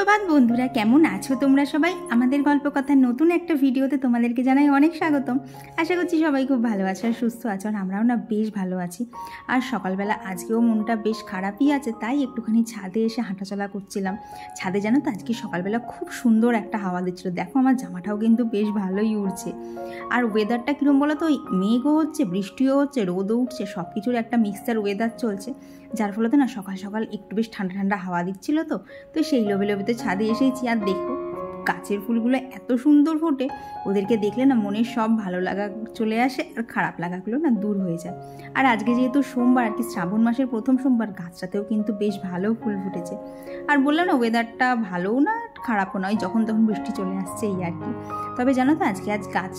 সুপ্রভাত বন্ধুরা, কেমন আছো তোমরা সবাই? আমাদের গল্প কথার নতুন একটা ভিডিওতে তোমাদেরকে জানাই অনেক স্বাগতম। আশা করছি সবাই খুব ভালো আছো আর সুস্থ আছো, আর আমরাও না বেশ ভালো আছি। আর সকালবেলা আজকেও মনটা বেশ খারাপই আছে, তাই একটুখানি ছাদে এসে হাঁটাচলা করছিলাম। ছাদে জানো তো আজকে সকালবেলা খুব সুন্দর একটা হাওয়া দিচ্ছিলো। দেখো আমার জামাটাও কিন্তু বেশ ভালোই উড়ছে। আর ওয়েদারটা কীরকম বলো তো, ওই মেঘও হচ্ছে, বৃষ্টিও হচ্ছে, রোদও উঠছে, সব কিছুর একটা মিক্সচার ওয়েদার চলছে, যার ফলে তো না সকাল সকাল একটু বেশ ঠান্ডা ঠান্ডা হাওয়া দিচ্ছিল। তো সেই লোভে লোভে তো ছাদে এসেছি। আর দেখো গাছের ফুলগুলো এত সুন্দর ফোটে, ওদেরকে দেখলে না মনের সব ভালো লাগা চলে আসে আর খারাপ লাগাগুলো না দূর হয়ে যায়। আর আজকে যেহেতু সোমবার, আর কি শ্রাবণ মাসের প্রথম সোমবার, গাছটাতেও কিন্তু বেশ ভালো ফুল ফুটেছে। আর বললাম না ওয়েদারটা ভালোও না খারাপও নয়, যখন তখন বৃষ্টি চলে আসছে এই আর কি। তবে জানো তো আজ গাছ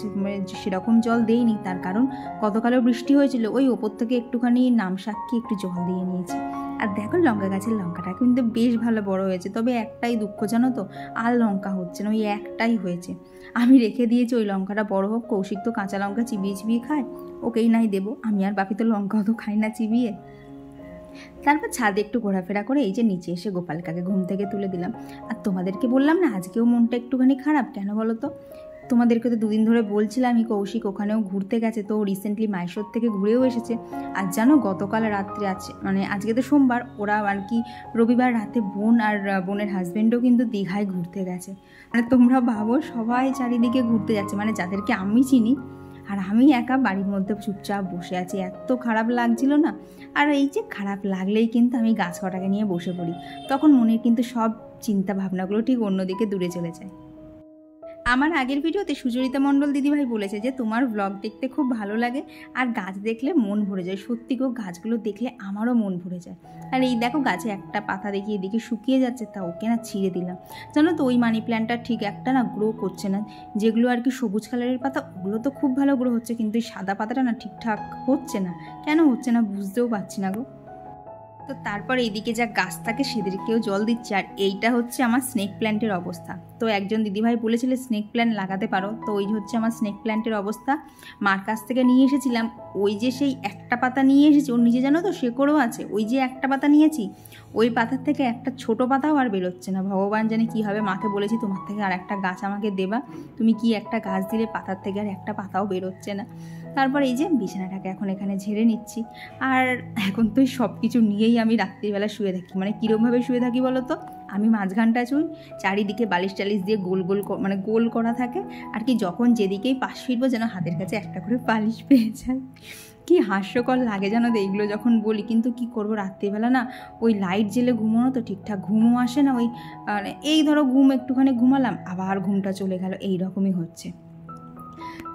সেরকম জল দেইনি, তার কারণ গতকালও বৃষ্টি হয়েছিল, ওই ওপর থেকে একটুখানি নামসাক্ষী একটু জল দিয়ে নিয়েছি। আর দেখো লঙ্কা গাছের লঙ্কাটা কিন্তু বেশ ভালো বড় হয়েছে, তবে একটাই দুঃখ জানো তো, আর লঙ্কা হচ্ছে না, ওই একটাই হয়েছে। আমি রেখে দিয়েছি ওই লঙ্কাটা বড় হোক। কৌশিক তো কাঁচা লঙ্কা চিবিয়ে চিবিয়ে খায়, ওকেই নাই দেবো, আমি আর বাপি তো লঙ্কাও তো খাই না চিবিয়ে। তারপর ছাদে একটু ঘোরাফেরা করে এই যে নিচে এসে গোপাল কাকে ঘুম থেকে তুলে দিলাম। আর তোমাদেরকে বললাম না আজকেও মনটা একটুখানি খারাপ, কেন বলো তো? তোমাদেরকে তো দুদিন ধরে বলছিলাম আমি কৌশিক ওখানেও ঘুরতে গেছে, তো রিসেন্টলি মাইশোর থেকে ঘুরেও এসেছে। আর জানো গতকাল রাত্রে আছে, মানে আজকে তো সোমবার, ওরা আর কি রবিবার রাতে বোন আর বোনের হাজব্যান্ডও কিন্তু দীঘায় ঘুরতে গেছে। মানে তোমরা ভাবো সবাই চারিদিকে ঘুরতে যাচ্ছে, মানে যাদেরকে আমি চিনি, আর আমি একা বাড়ির মধ্যে চুপচাপ বসে আছি। এত খারাপ লাগছিল না। আর এই যে খারাপ লাগলেই কিন্তু আমি গাছ কটাকে নিয়ে বসে পড়ি, তখন মনের কিন্তু সব চিন্তা ভাবনাগুলো ঠিক অন্যদিকে দূরে চলে যায়। আমার আগের ভিডিওতে সুচরিতা মণ্ডল দিদিভাই বলেছে যে তোমার ব্লগ দেখতে খুব ভালো লাগে আর গাছ দেখলে মন ভরে যায়। সত্যি গো, গাছগুলো দেখলে আমারও মন ভরে যায়। আর এই দেখো গাছে একটা পাতা দেখি এদিকে শুকিয়ে যাচ্ছে, তা ওকে না ছিঁড়ে দিলাম। জানো তো ওই মানি প্ল্যান্টটা ঠিক একটা না গ্রো করছে না। যেগুলো আর কি সবুজ কালারের পাতা ওগুলো তো খুব ভালো গ্রো হচ্ছে, কিন্তু এই সাদা পাতাটা না ঠিকঠাক হচ্ছে না। কেন হচ্ছে না বুঝতেও পারছি না গো। তো তারপর এইদিকে যা গাছ থাকে সেদিকেও জল দিচ্ছে। আর এইটা হচ্ছে আমার স্নেক প্ল্যান্টের অবস্থা। তো একজন দিদিভাই বলেছিল স্নেক প্ল্যান্ট লাগাতে পারো, তো ওই হচ্ছে আমার স্নেক প্ল্যান্টের অবস্থা। মার কাছ থেকে নিয়ে এসেছিলাম, ওই যে সেই একটা পাতা নিয়ে এসেছি, ওর নিচে জানো তো শেকড়ও আছে। ওই যে একটা পাতা নিয়েছি, ওই পাতার থেকে একটা ছোট পাতাও আর বেরোচ্ছে না। ভগবান জানে কী হবে। মাকে বলেছি তোমার থেকে আর একটা গাছ আমাকে দেবা, তুমি কি একটা গাছ দিলে পাতার থেকে আর একটা পাতাও বেরোচ্ছে না। তারপর এই যে বিছানাটাকে এখন এখানে ঝেড়ে নিচ্ছি। আর এখন তো সব কিছু নিয়েই আমি রাত্রিবেলা শুয়ে থাকি। মানে কীরকমভাবে শুয়ে থাকি বলো তো, আমি মাঝখানটা চুই, চারিদিকে বালিশ টালিশ দিয়ে গোল গোল মানে গোল করা থাকে, আর কি যখন যেদিকেই পাশ ফিরবো যেন হাতের কাছে একটা করে বালিশ পেয়ে যায়। কি হাস্যকর লাগে জানো তো এইগুলো যখন বলি, কিন্তু কি করব, রাত্রিবেলা না ওই লাইট জেলে ঘুমানো তো ঠিকঠাক ঘুমও আসে না। ওই এই ধরো ঘুম একটুখানি ঘুমালাম, আবার ঘুমটা চলে গেল, এই রকমই হচ্ছে।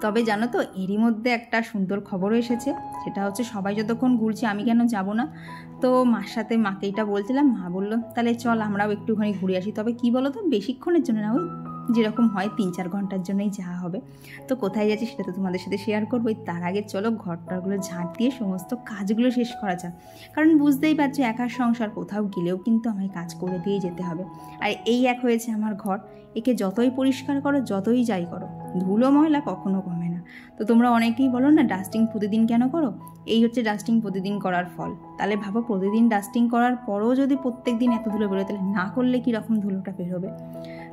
তবে জানো তো এরই মধ্যে একটা সুন্দর খবরও এসেছে, সেটা হচ্ছে সবাই যতক্ষণ ঘুরছি আমি কেন যাব না। তো মার সাথে মাকে এটা বলছিলাম, মা বললো তাহলে চল আমরাও একটুখানি ঘুরে আসি। তবে কি বলো তো, বেশিক্ষণের জন্য না, ওই যেরকম হয় 3-4 ঘন্টার জন্যই যাওয়া হবে। তো কোথায় যাচ্ছি সেটা তো তোমাদের সাথে শেয়ার করবোই। তার আগে চলো ঘরটারগুলো ঝাঁট দিয়ে সমস্ত কাজগুলো শেষ করা যাক, কারণ বুঝতেই পারছো একার সংসার, কোথাও গেলেও কিন্তু আমায় কাজ করে দিয়ে যেতে হবে। আর এই এক হয়েছে আমার ঘর, একে যতই পরিষ্কার করো যতই যাই করো, ধুলো ময়লা কখনো কমে না। তো তোমরা অনেকেই বলো না ডাস্টিং প্রতিদিন কেন করো, এই হচ্ছে ডাস্টিং প্রতিদিন করার ফল। তাহলে ভাবো প্রতিদিন ডাস্টিং করার পরও যদি প্রত্যেক দিন এত ধুলো বেরোয়, তাহলে না করলে কীরকম ধুলোটা বেরোবে।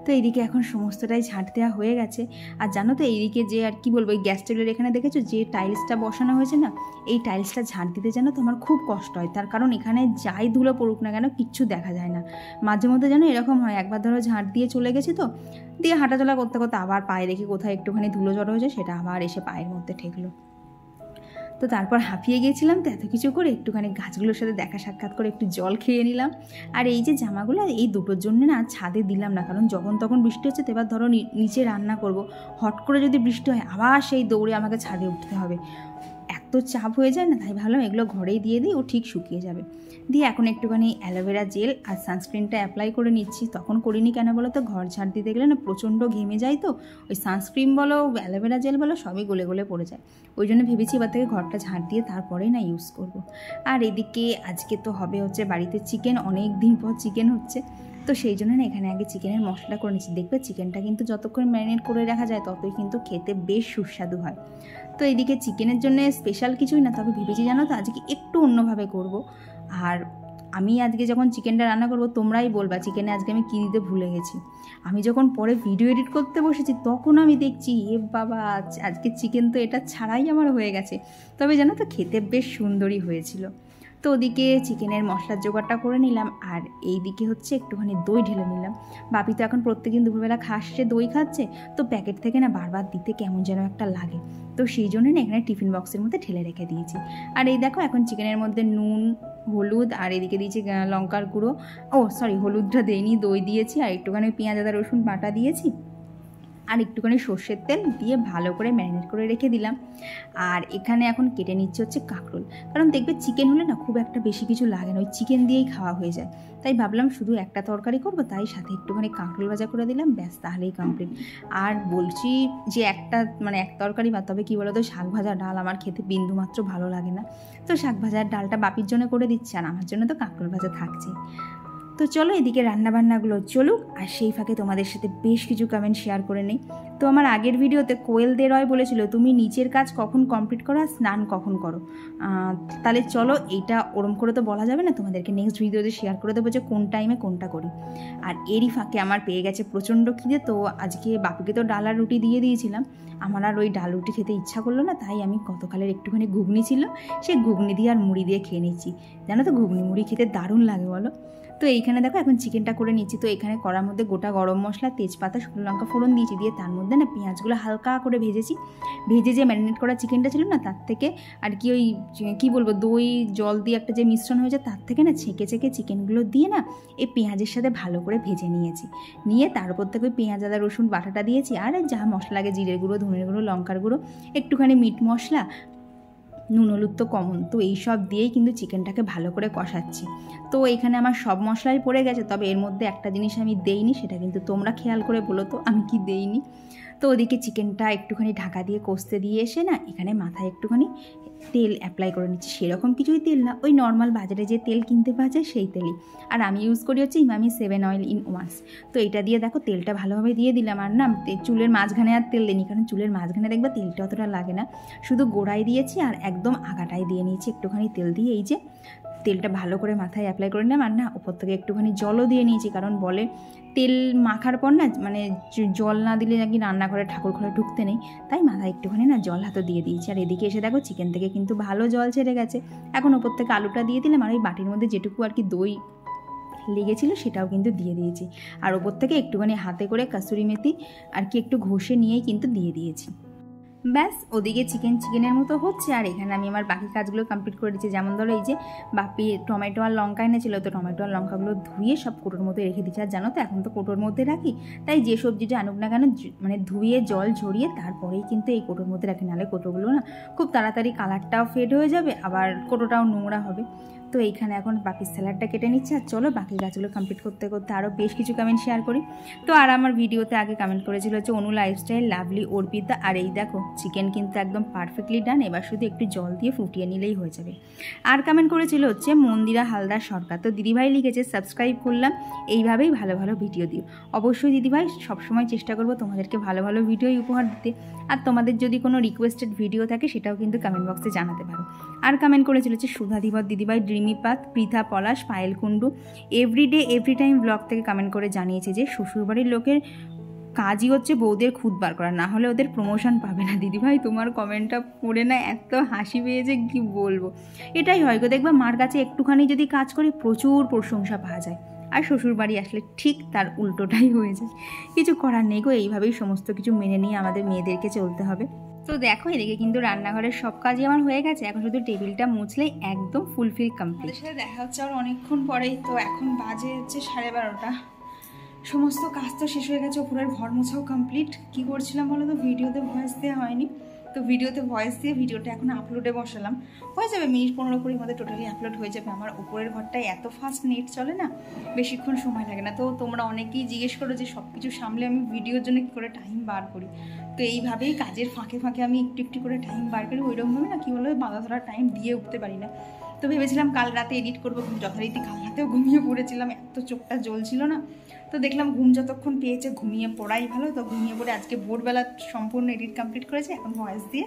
তো এইদিকে এখন সমস্তটাই ঝাঁট দেওয়া হয়ে গেছে। আর জানো তো এইদিকে যে আর কি বলবো, এই গ্যাস টেবিলের এখানে দেখেছো যে টাইলসটা বসানো হয়েছে না, এই টাইলসটা ঝাঁট দিতে জানো তো আমার খুব কষ্ট হয়। তার কারণ এখানে যাই ধুলো পড়ুক না কেন কিচ্ছু দেখা যায় না। মাঝে মধ্যে জানো এরকম হয়, একবার ধরো ঝাঁট দিয়ে চলে গেছি, তো দিয়ে হাঁটাচলা করতে করতে আবার পায়ে দেখি কোথায় একটুখানি ধুলো জড়ো হয়েছে, সেটা আবার এসে পায়ের মধ্যে ঠেকলো। তো তারপর হাঁপিয়ে গিয়েছিলাম, তো এত কিছু করে একটুখানি গাছগুলোর সাথে দেখা সাক্ষাৎ করে একটু জল খেয়ে নিলাম। আর এই যে জামাগুলো এই দুটোর জন্য না ছাদে দিলাম না, কারণ যখন তখন বৃষ্টি হচ্ছে। তো এবার ধরো নিচে রান্না করব, হট করে যদি বৃষ্টি হয় আবার সেই দৌড়ে আমাকে ছাদে উঠতে হবে, এত চাপ হয়ে যায় না। তাই ভাবলাম এগুলো ঘরেই দিয়ে দিই, ও ঠিক শুকিয়ে যাবে। দিয়ে এখন একটুখানি অ্যালোভেরা জেল আর সানস্ক্রিনটা অ্যাপ্লাই করে নিচ্ছি। তখন করিনি কেন বলো তো, ঘর ঝাড় দিতে গেলে না প্রচণ্ড ঘেমে যায়, তো ওই সানস্ক্রিন বলো অ্যালোভেরা জেল বলো সবই গলে গলে পড়ে যায়। ওই জন্য ভেবেছি এবার থেকে ঘরটা ঝাড় দিয়ে তারপরেই না ইউজ করব। আর এদিকে আজকে তো হবে হচ্ছে বাড়িতে চিকেন, অনেক দিন পর চিকেন হচ্ছে। তো সেই জন্য না এখানে আগে চিকেনের মশলা করে নিচ্ছি। দেখবে চিকেনটা কিন্তু যতক্ষণ ম্যারিনেট করে রাখা যায় ততই কিন্তু খেতে বেশ সুস্বাদু হয়। তো এইদিকে চিকেনের জন্য স্পেশাল কিছুই না, তবে ভেবেছি জানো তো আজকে একটু অন্যভাবে করব। আর আমি আজকে যখন চিকেনটা রান্না করবো তোমরাই বলবা চিকেনে আজকে আমি কী দিতে ভুলে গেছি। আমি যখন পরে ভিডিও এডিট করতে বসেছি তখন আমি দেখছি বাবা আজকে চিকেন তো এটা ছাড়াই আমার হয়ে গেছে। তবে জানো তো খেতে বেশ সুন্দরই হয়েছিল। তো ওদিকে চিকেনের মশলার জোগাড়টা করে নিলাম, আর এই দিকে হচ্ছে একটুখানি দই ঢেলে নিলাম। বাপি তো এখন প্রত্যেকদিন দুপুরবেলা খাসছে দই খাচ্ছে, তো প্যাকেট থেকে না বারবার দিতে কেমন যেন একটা লাগে, তো সেই জন্য না এখানে টিফিন বক্সের মধ্যে ঢেলে রেখে দিয়েছি। আর এই দেখো এখন চিকেনের মধ্যে নুন হলুদ আর এদিকে দিয়েছি লঙ্কার গুঁড়ো, হলুদটা দেইনি, দই দিয়েছি আর একটুখানি পেঁয়াজ আদা রসুন বাটা দিয়েছি আর একটুখানি সর্ষের তেল দিয়ে ভালো করে ম্যারিনেট করে রেখে দিলাম। আর এখানে এখন কেটে নিচ্ছে হচ্ছে কাঁকরোল, কারণ দেখবে চিকেন হলে না খুব একটা বেশি কিছু লাগে না, ওই চিকেন দিয়েই খাওয়া হয়ে যায়। তাই ভাবলাম শুধু একটা তরকারি করবো, তাই সাথে একটুখানি কাঁকরোল ভাজা করে দিলাম, ব্যাস তাহলেই কমপ্লিট। আর বলছি যে এক তরকারি বা তবে কী বলো তো, শাক ভাজা ডাল আমার খেতে বিন্দুমাত্র ভালো লাগে না, তো শাক ভাজার ডালটা বাপির জন্য করে দিচ্ছে আর আমার জন্য তো কাঁকরোল ভাজা থাকছে। তো চলো এদিকে রান্নাবান্নাগুলো চলুক, আর সেই ফাঁকে তোমাদের সাথে বেশ কিছু কমেন্ট শেয়ার করে নেই। তো আমার আগের ভিডিওতে কোয়েল দে রয় বলেছিল তুমি নিচের কাজ কখন কমপ্লিট করো আর স্নান কখন করো, তাহলে চলো এইটা ওরম করে তো বলা যাবে না, তোমাদেরকে নেক্সট ভিডিওতে শেয়ার করে দেবো যে কোন টাইমে কোনটা করি। আর এরই ফাঁকে আমার পেয়ে গেছে প্রচণ্ড খিদে, তো আজকে বাপিকে তো ডাল আর রুটি দিয়ে দিয়েছিলাম, আমার আর ওই ডাল রুটি খেতে ইচ্ছা করলো না, তাই আমি গতকালের একটুখানি ঘুগনি ছিল সেই ঘুগনি দিয়ে আর মুড়ি দিয়ে খেয়ে নিচ্ছি। জানো তো ঘুগনি মুড়ি খেতে দারুণ লাগে বলো। তো এইখানে দেখো এখন চিকেনটা করে নিচ্ছি। তো এখানে কড়ার মধ্যে গোটা গরম মশলা তেজপাতা শুকনো লঙ্কা ফোড়ন দিয়েছি, দিয়ে তার মধ্যে না পেঁয়াজগুলো হালকা করে ভেজে যে ম্যারিনেট করা চিকেনটা ছিল না তার থেকে আর কি ওই কী বলবো দই জল দিয়ে একটা যে মিশ্রণ হয়েছে তার থেকে না ছেঁকে চিকেনগুলো দিয়ে না এই পেঁয়াজের সাথে ভালো করে ভেজে নিয়ে তার উপর থেকে ওই পেঁয়াজ আদা রসুন বাটাটা দিয়েছি, আর যা মশলা লাগে জিরের গুঁড়ো ধনের গুঁড়ো লঙ্কার গুঁড়ো একটুখানি মিট মশলা নুন হলুদ তো কমন, তো এইসব দিয়েই কিন্তু চিকেনটাকে ভালো করে কষাচ্ছি। তো এখানে আমার সব মশলাই পড়ে গেছে, তবে এর মধ্যে একটা জিনিস আমি দেইনি, সেটা কিন্তু তোমরা খেয়াল করে বলো তো আমি কি দেইনি। তো ওদিকে চিকেনটা একটুখানি ঢাকা দিয়ে কষতে দিয়ে এসে না এখানে মাথায় একটুখানি তেল অ্যাপ্লাই করে নিচ্ছি, সেরকম কিছুই তেল না, ওই নর্মাল বাজারে যে তেল কিনতে পাওয়া যায় সেই তেলই। আর আমি ইউজ করি হচ্ছে ইমামি 7 অয়েল ইন 1। তো এটা দিয়ে দেখো তেলটা ভালোভাবে দিয়ে দিলাম, আর না চুলের মাঝখানে আর তেল দিইনি, কারণ চুলের মাঝখানে দেখবে তেলটা অতটা লাগে না, শুধু গোড়ায় দিয়েছি আর একদম আগাটায় দিয়ে নিয়েছি একটুখানি তেল দিয়ে। এই যে তেলটা ভালো করে মাথায় অ্যাপ্লাই করে নিলাম, আর না ওপর থেকে একটুখানি জলও দিয়ে নিয়েছি, কারণ বলে তেল মাখার পর না জল না দিলে নাকি রান্নাঘরে ঠাকুর ঘরে ঢুকতে নেই, তাই মাথায় একটুখানি না জল হাতে দিয়ে দিয়েছি। আর এদিকে এসে দেখো চিকেন থেকে কিন্তু ভালো জল ছেড়ে গেছে, এখন ওপর থেকে আলুটা দিয়ে দিলাম, আর ওই বাটির মধ্যে যেটুকু আর কি দই লেগেছিলো সেটাও কিন্তু দিয়ে দিয়েছি, আর ওপর থেকে একটুখানি হাতে করে কাসুরি মেথি আর কি একটু ঘষে নিয়েই কিন্তু দিয়ে দিয়েছি। ব্যাস ওদিকে চিকেনের মতো হচ্ছে, আর এখানে আমি আমার বাকি কাজগুলো কমপ্লিট করে দিচ্ছি। যেমন ধরো এই যে বাপি টমেটো আর লঙ্কা এনেছিল, তো টমেটো আর লঙ্কাগুলো ধুয়ে সব কোটোর মধ্যে রেখে দিচ্ছি। আর জানো তো এখন তো কোটোর মধ্যে রাখি, তাই যে সবজিটা আনুক না কেন ধুয়ে জল ঝরিয়ে তারপরেই কিন্তু এই কোটোর মধ্যে রাখি, নাহলে কোটোগুলো না খুব তাড়াতাড়ি কালারটাও ফেড হয়ে যাবে, আবার কোটোটাও নোংরা হবে। তো এইখানে এখন বাপির স্যালাডটা কেটে নিচ্ছে, আর চলো বাকি গাছগুলো কমপ্লিট করতে করতে আরও বেশ কিছু কমেন্ট শেয়ার করি। তো আর আমার ভিডিওতে আগে কমেন্ট করেছিল হচ্ছে অনু লাইফস্টাইল, লাভলি, অর্পিতা, আর এই দেখো চিকেন কিন্তু একদম পারফেক্টলি ডান, এবার শুধু একটু জল দিয়ে ফুটিয়ে নিলেই হয়ে যাবে। আর কমেন্ট করেছিল হচ্ছে মন্দিরা হালদার সরকার। তো দিদিভাই লিখেছে সাবস্ক্রাইব করলাম, এইভাবেই ভালো ভালো ভিডিও দিও। অবশ্যই দিদিভাই সবসময় চেষ্টা করবো তোমাদেরকে ভালো ভালো ভিডিওই উপহার দিতে, আর তোমাদের যদি কোনো রিকোয়েস্টেড ভিডিও থাকে সেটাও কিন্তু কমেন্ট বক্সে জানাতে পারো। আর কমেন্ট করেছিল হচ্ছে সুধাধিপত দিদিভাই, ড্রিমিপাত, Pritha Palash, Payel Kundu everyday every time blog থেকে কমেন্ট করে জানিয়েছে যে শ্বশুরবাড়ির লোকের কাজই হচ্ছে বউদের খুদ বার করা, না হলে ওদের প্রমোশন পাবে না। দিদিভাই তোমার কমেন্টটা পড়ে না এত হাসি পেয়েছে কি বলবো, এটাই হয় গো, দেখবা মার কাছে একটুখানি যদি কাজ করি প্রচুর প্রশংসা পাওয়া যায়, আর শ্বশুরবাড়ি আসলে ঠিক তার উল্টোটাই হয়ে যায়। কিছু করার নেই গো, এইভাবেই সমস্ত কিছু মেনে নিয়ে আমাদের মেয়েদেরকে চলতে হবে। তো দেখো এদিকে কিন্তু রান্নাঘরের সব কাজই আমার হয়ে গেছে, এখন শুধু টেবিলটা মুছলেই একদম ফুলফিল কমপ্লিট। সাথে দেখা হচ্ছে আর অনেকক্ষণ পরেই, তো এখন বাজে হচ্ছে 12:30, সমস্ত কাজ তো শেষ হয়ে গেছে, উপরের ঘর মোছাও কমপ্লিট। কি করছিলাম বলো তো, ভিডিওতে ভয়েস দেওয়া হয়নি, তো ভিডিওতে ভয়েস দিয়ে ভিডিওটা এখন আপলোডে বসালাম, হয়ে যাবে মিনিট 15-20 মধ্যে টোটালি আপলোড হয়ে যাবে। আমার উপরের ঘরটায় এত ফাস্ট নেট চলে না, বেশিক্ষণ সময় লাগে না। তো তোমরা অনেকেই জিজ্ঞেস করো যে সব কিছু সামলে আমি ভিডিওর জন্য কী করে টাইম বার করি, তো এইভাবেই কাজের ফাঁকে ফাঁকে আমি একটু একটু করে টাইম বার করি, ওইরকমভাবে না কী বলো বাঁধা ধরা টাইম দিয়ে উঠতে পারি না। তো ভেবেছিলাম কাল রাতে এডিট করবো, কিন্তু যথারীতি কাল রাতেও ঘুমিয়ে পড়েছিলাম, এত চোখটা জ্বলছিল না, তো দেখলাম ঘুম যতক্ষণ পেয়েছে ঘুমিয়ে পড়াই ভালো, তো ঘুমিয়ে পড়ে আজকে ভোরবেলা সম্পূর্ণ এডিট কমপ্লিট করেছে, এখন ভয়েস দিয়ে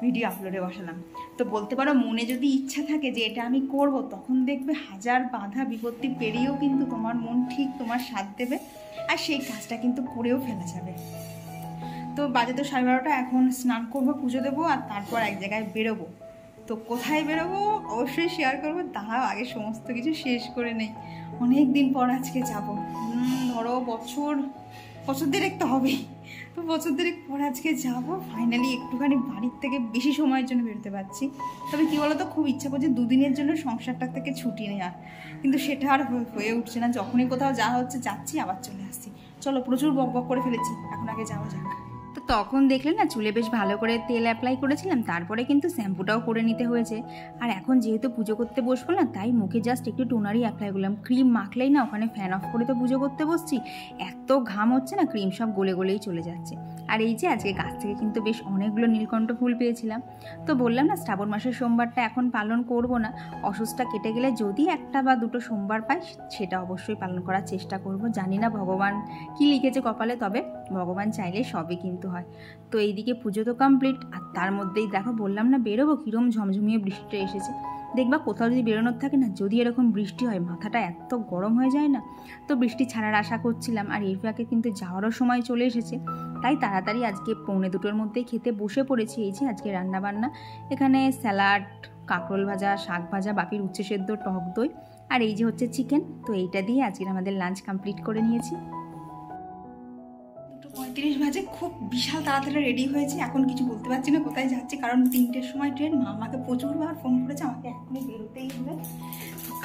ভিডিও আপলোডে বসালাম। তো বলতে পারো মনে যদি ইচ্ছা থাকে যে এটা আমি করব, তখন দেখবে হাজার বাধা বিপত্তি পেরিয়েও কিন্তু তোমার মন ঠিক তোমার সাথ দেবে, আর সেই কাজটা কিন্তু করেও ফেলা যাবে। তো বাজে তো 12:30, এখন স্নান করবো, পুজো দেবো, আর তারপর এক জায়গায় বেরোবো। তো কোথায় বেরোবো অবশ্যই শেয়ার করবো, দাঁড়াও আগে সমস্ত কিছু শেষ করে নেই। অনেক দিন পর আজকে যাবো, ধরো বছর দেড়েক তো হবেই। তো বছর দেড়েক পর আজকে যাবো ফাইনালি, একটুখানি বাড়ির থেকে বেশি সময়ের জন্য বেরোতে পারছি। তবে কী বলো তো, খুব ইচ্ছা করছে 2 দিনের জন্য সংসারটার থেকে ছুটি নেওয়ার, কিন্তু সেটা আর হয়ে উঠছে না। যখনই কোথাও যাওয়া হচ্ছে যাচ্ছি, আবার চলে আসছি। চলো, প্রচুর বক বক করে ফেলেছি, এখন আগে যাওয়া যাক। তো তখন দেখলে না, চুলে বেশ ভালো করে তেল অ্যাপ্লাই করেছিলাম, তারপরে কিন্তু শ্যাম্পুটাও করে নিতে হয়েছে। আর এখন যেহেতু পুজো করতে বসবো না, তাই মুখে জাস্ট একটু টোনারই অ্যাপ্লাই করলাম। ক্রিম মাখলেই না, ওখানে ফ্যান অফ করে তো পুজো করতে বসছি, এত ঘাম হচ্ছে না, ক্রিম সব গলে গলেই চলে যাচ্ছে। আর এই যে আজকে গাছ থেকে কিন্তু বেশ অনেকগুলো নীলকণ্ঠ ফুল পেয়েছিলাম। তো বললাম না, শ্রাবণ মাসের সোমবারটা এখন পালন করব না, অসুস্থটা কেটে গেলে যদি 1 বা 2 সোমবার পাই, সেটা অবশ্যই পালন করার চেষ্টা করব। জানি না ভগবান কি লিখেছে কপালে, তবে ভগবান চাইলে সবই কিন্তু হয়। তো এইদিকে পুজো তো কমপ্লিট, আর তার মধ্যেই দেখো বললাম না বেরোবো, কিরম ঝমঝমিয়ে বৃষ্টিটা এসেছে। দেখবা কোথাও যদি বেরোনোর থাকে না, যদি এরকম বৃষ্টি হয়, মাথাটা এত গরম হয়ে যায় না। তো বৃষ্টি ছাড়ার আশা করছিলাম, আর এর ফাঁকে কিন্তু যাওয়ারও সময় চলে এসেছে, তাই তাড়াতাড়ি আজকে 1:45-র মধ্যেই খেতে বসে পড়েছি। এই যে আজকে রান্নাবান্না, এখানে স্যালাড, কাঁকরোল ভাজা, শাক ভাজা, বাপির উচ্ছে সেদ্ধ, টক দই, আর এই যে হচ্ছে চিকেন। তো এইটা দিয়ে আজকে আমাদের লাঞ্চ কমপ্লিট করে নিয়েছি। 2:35 বাজে, খুব বিশাল তাড়াতাড়ি রেডি হয়েছে। এখন কিছু বলতে পারছি না কোথায় যাচ্ছি, কারণ 3টের সময় ট্রেন। মা আমাকে প্রচুরবার ফোন করেছে, আমাকে এখনই বেরোতেই হবে।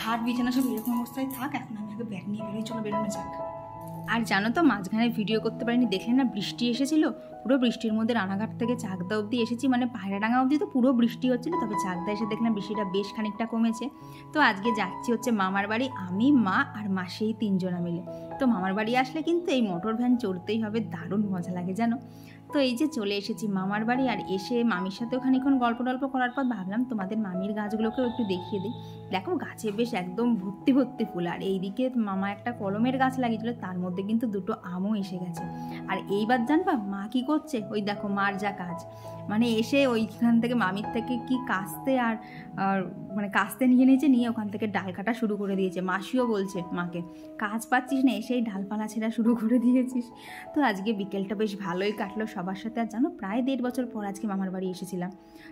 খাট বিছানা সব এরকম অবস্থায় থাক, এখন আমি আগে ব্যাগ নিয়ে বেরোই, চলো বেরোনো যাক। আর জানো তো, মাঝখানে ভিডিও করতে পারিনি, দেখলে না বৃষ্টি এসেছিল, পুরো বৃষ্টির মধ্যে রানাঘাট থেকে চাকদা অবধি এসেছি, মানে পায়রাডাঙ্গা অবধি তো পুরো বৃষ্টি হচ্ছিল, তবে চাকদা এসে দেখলাম বৃষ্টিটা বেশ খানিকটা কমেছে। তো আজকে যাচ্ছি হচ্ছে মামার বাড়ি, আমি, মা আর মা, সেই 3 জনা মিলে। তো মামার বাড়ি আসলে কিন্তু এই মোটর ভ্যান চড়তেই হবে, দারুণ মজা লাগে জানো। তো এই যে চলে এসেছি মামার বাড়ি, আর এসে মামির সাথেও খানিক্ষণ গল্প টল্প করার পর ভাবলাম তোমাদের মামির গাছগুলোকেও একটু দেখিয়ে দিই। দেখো গাছে বেশ একদম ভর্তি ভর্তি ফুল, আর এইদিকে মামা একটা কলমের গাছ লাগিয়েছিল, তার মধ্যে কিন্তু 2টো আমও এসে গেছে। আর এইবার জানবা মা কি করছে, ওই দেখো মার যা কাজ, মানে এসে ওইখান থেকে মামির থেকে কি কাস্তে আর মানে কাস্তে নিয়ে ওখান থেকে ডাল কাটা শুরু করে দিয়েছে। মাসিও বলছে মাকে, কাজ পাচ্ছিস না, এসেই ডালপালা ছেঁড়া শুরু করে দিয়েছিস। তো আজকে বিকেলটা বেশ ভালোই কাটলো সবার সাথে। আর জানো, প্রায় 1.5 বছর পর আজকে মামার বাড়ি এসেছিলাম।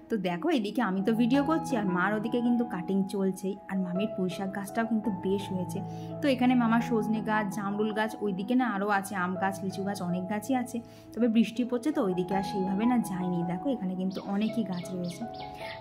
তো দেখো এদিকে আমি তো ভিডিও করছি, আর মার ওদিকে কিন্তু কাটিং চলছেই। আর মামির পুঁইশাক গাছটাও কিন্তু বেশ হয়েছে। তো এখানে মামার সজনে গাছ, জামরুল গাছ, ওইদিকে না আরও আছে আম গাছ, লিচু গাছ, অনেক গাছই আছে। তবে বৃষ্টি পড়ছে তো ওইদিকে আর সেইভাবে না যায়নি। দেখো এখানে কিন্তু অনেকই গাছ রয়েছে।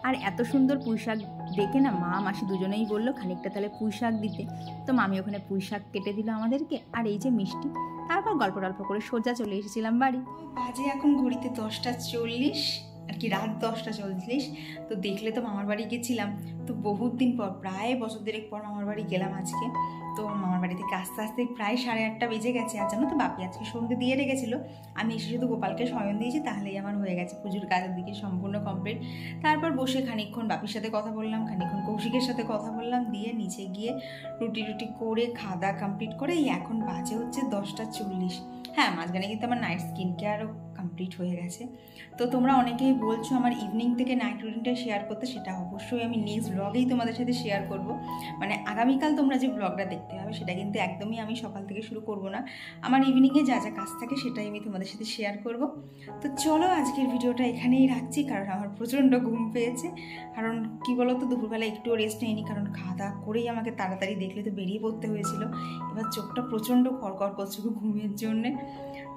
আর এত সুন্দর পুঁইশাক দেখে না মা মাসি দুজনেই বললো খানিকটা তাহলে পুঁইশাক দিতে। তো মামি ওখানে পুঁইশাক কেটে দিল আমাদেরকে, আর এই যে মিষ্টি। তারপর গল্প টল্প করে সোজা চলে এসেছিলাম বাড়ি। বাজে এখন ঘড়িতে 10:40, আর কি রাত 10:40। তো দেখলে তো মামার বাড়ি গেছিলাম, তো বহুত দিন পর, প্রায় বছর 1.5 পর মামার বাড়ি গেলাম আজকে। তো মামার বাড়ি থেকে আস্তে আস্তে প্রায় 8:30 বেজে গেছে। আর জানো তো, বাপি আজকে সন্ধ্যে দিয়ে রেখেছিল, আমি এসে শুধু গোপালকে শয়ন দিয়েছি, তাহলেই আমার হয়ে গেছে পুজোর কাজের দিকে সম্পূর্ণ কমপ্লিট। তারপর বসে খানিকক্ষণ বাপির সাথে কথা বললাম, খানিকক্ষণ কৌশিকের সাথে কথা বললাম, দিয়ে নিচে গিয়ে রুটি করে খাওয়া দাওয়া কমপ্লিট করে এখন বাজে হচ্ছে 10:40। হ্যাঁ, মাঝখানে কিন্তু আমার নাইট স্কিন কেয়ারও কমপ্লিট হয়ে গেছে। তো তোমরা অনেকেই বলছো আমার ইভিনিং থেকে নাইট রুটিনটা শেয়ার করতে, সেটা অবশ্যই আমি নেক্সট ব্লগেই তোমাদের সাথে শেয়ার করব। মানে আগামীকাল তোমরা যে ব্লগটা দেখতে হবে, সেটা কিন্তু একদমই আমি সকাল থেকে শুরু করব না। আমার ইভিনিংয়ে যা যা কাজ থাকে সেটাই আমি তোমাদের সাথে শেয়ার করব। তো চলো আজকের ভিডিওটা এখানেই রাখছি, কারণ আমার প্রচণ্ড ঘুম পেয়েছে। কারণ কি বলো তো, দুপুরবেলা একটুও রেস্ট নেয়নি, কারণ খাওয়া দাওয়া করেই আমাকে তাড়াতাড়ি দেখলে তো বেরিয়ে পড়তে হয়েছিল। এবার চোখটা প্রচণ্ড কড়কড় করছে ঘুমের জন্যে।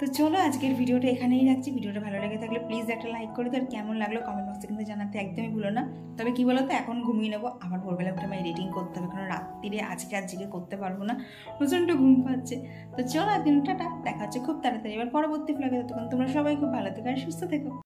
তো চলো আজকের ভিডিওটা এখানেই রাখছি। ভিডিওটা ভালো লেগে থাকলে প্লিজ একটা লাইক করে দিও, আর কেমন লাগলো কমেন্ট বক্সে কিন্তু জানাতে একদমই ভুলো না। তবে কি বলো তো, এখন ঘুমিয়ে নেবো, আবার ভোরবেলা উঠে আমার এডিটিং করতে হবে, কারণ রাত্রিরে আজকে আর জেগে করতে পারবো না, প্রচণ্ড ঘুম পাচ্ছে। তো চলো একদিন টাটা, দেখা হচ্ছে খুব তাড়াতাড়ি এবার পরবর্তী ব্লগে। ততক্ষণ তোমরা সবাই খুব ভালো থেকো আর সুস্থ থেকো।